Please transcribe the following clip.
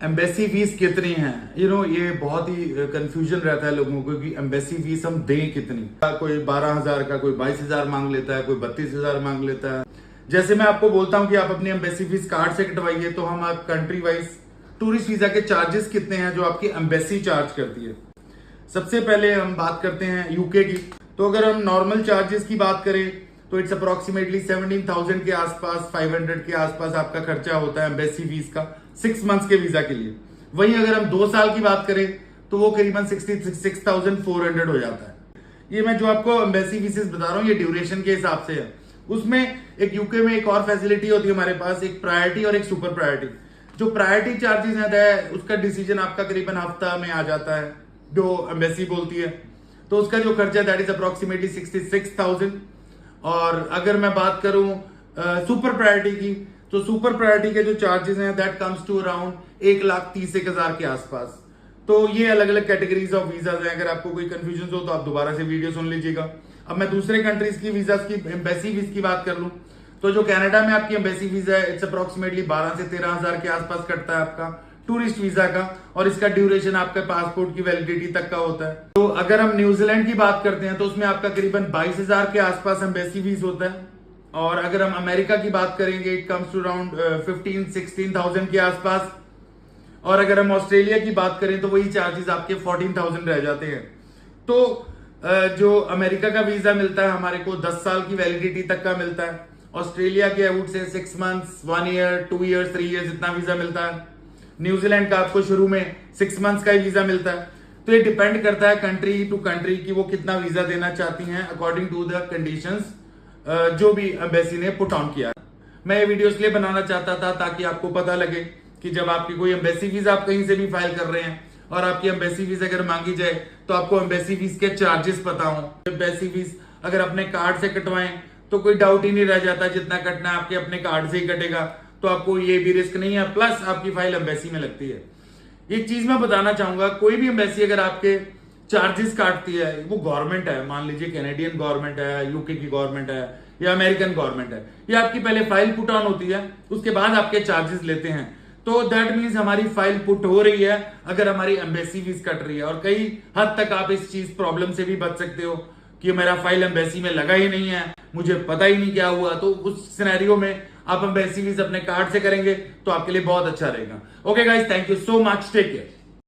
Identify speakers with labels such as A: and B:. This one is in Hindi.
A: एम्बेसी फीस कितनी है? ये बहुत ही कंफ्यूजन रहता है लोगों को कि एम्बेसी फीस हम दें कितनी। कोई 12,000 का, कोई 22,000 मांग लेता है, कोई 32,000 मांग लेता है। जैसे मैं आपको बोलता हूं कि आप अपनी एम्बेसी फीस कार्ड से कटवाइए, तो हम आप कंट्री वाइज टूरिस्ट वीजा के चार्जेस कितने हैं जो आपकी एम्बेसी चार्ज करती है। सबसे पहले हम बात करते हैं यूके की। तो अगर हम नॉर्मल चार्जेस की बात करें तो इट्स अप्रोक्सीमेटली 17,000 के आसपास, 500 के आसपास आपका खर्चा होता है एम्बेसी फीस का 6 मंथ्स के वीजा के लिए। वहीं अगर हम 2 साल की बात करें तो वो करीबन 66,400 हो जाता है। ये मैं जो आपको एम्बेसी फीसेस बता रहा हूँ ये ड्यूरेशन के हिसाब से है। उसमें एक यूके में एक और फैसिलिटी होती है हमारे पास, एक प्रायोरिटी और एक सुपर प्रायोरिटी। जो प्रायोरिटी चार्जेस है उसका डिसीजन आपका करीबन हफ्ता में आ जाता है जो एम्बेसी बोलती है। तो उसका जो खर्चा दैट इज अप्रोक्सीमेटली 66,000। और अगर मैं बात करूं सुपर प्रायोरिटी की, तो सुपर प्रायोरिटी के जो चार्जेस हैं दैट कम्स टू अराउंड 1,30,000 के आसपास। तो ये अलग अलग कैटेगरीज ऑफ वीजाज हैं। अगर आपको कोई कंफ्यूजन हो तो आप दोबारा से वीडियो सुन लीजिएगा। अब मैं दूसरे कंट्रीज की वीजाज की एम्बेसी फीस की बात कर लूं तो जो कनाडा में आपकी एम्बेसी फीस है इट्स अप्रोक्सीमेटली 12 से 13,000 के आसपास कटता है आपका टूरिस्ट वीजा का, और इसका ड्यूरेशन आपके पासपोर्ट की वैलिडिटी तक का होता है। तो अगर हम न्यूजीलैंड की बात करते हैं तो उसमें आपका करीबन 22,000 के आसपास एम्बेसी फीस होता है। और अगर हम अमेरिका की बात करेंगे इट कम्स टू अराउंड 15-16,000 के आसपास। और अगर हम ऑस्ट्रेलिया की बात करें तो वही चार्जेस आपके 14,000 रह जाते हैं। तो जो अमेरिका का वीजा मिलता है हमारे को 10 साल की वैलिडिटी तक का मिलता है। ऑस्ट्रेलिया के I would say 6 months, 1 year, 2 years, 3 years इतना वीजा मिलता है। न्यूजीलैंड का आपको शुरू में 6 मंथ्स का ही वीजा मिलता है। तो ये डिपेंड करता है कंट्री टू कंट्री की वो कितना वीजा देना चाहती हैं अकॉर्डिंग टू द कंडीशंस जो भी एम्बेसी ने पुट ऑन किया। मैं ये वीडियो इसलिए बनाना चाहता था ताकि आपको पता लगे कि जब आपकी कोई एम्बेसी फीस आप कहीं से भी फाइल कर रहे हैं और आपकी एम्बेसी फीस अगर मांगी जाए तो आपको एम्बेसी फीस के चार्जेस पता हो। एम्बेसी फीस अगर अपने कार्ड से कटवाएं तो कोई डाउट ही नहीं रह जाता, जितना कटना है आपके अपने कार्ड से ही कटेगा, तो आपको ये भी रिस्क नहीं है, प्लस आपकी फाइल एम्बेसी में लगती है। एक चीज मैं बताना चाहूंगा, कोई भी एम्बेसी अगर आपके चार्जेस काटती है, वो गवर्नमेंट है, मान लीजिए कैनेडियन गवर्नमेंट है, यूके की गवर्नमेंट है या अमेरिकन गवर्नमेंट है, ये आपकी पहले फाइल पुट ऑन होती है उसके बाद आपके चार्जेस लेते हैं। तो दैट मीन्स हमारी फाइल पुट हो रही है अगर हमारी एम्बेसी फीस कट रही है। और कई हद तक आप इस चीज प्रॉब्लम से भी बच सकते हो कि मेरा फाइल एम्बेसी में लगा ही नहीं है, मुझे पता ही नहीं क्या हुआ। तो उस सिनेरियो में आप एम्बेसी फीस अपने कार्ड से करेंगे तो आपके लिए बहुत अच्छा रहेगा। Okay guys, thank you so much, take care.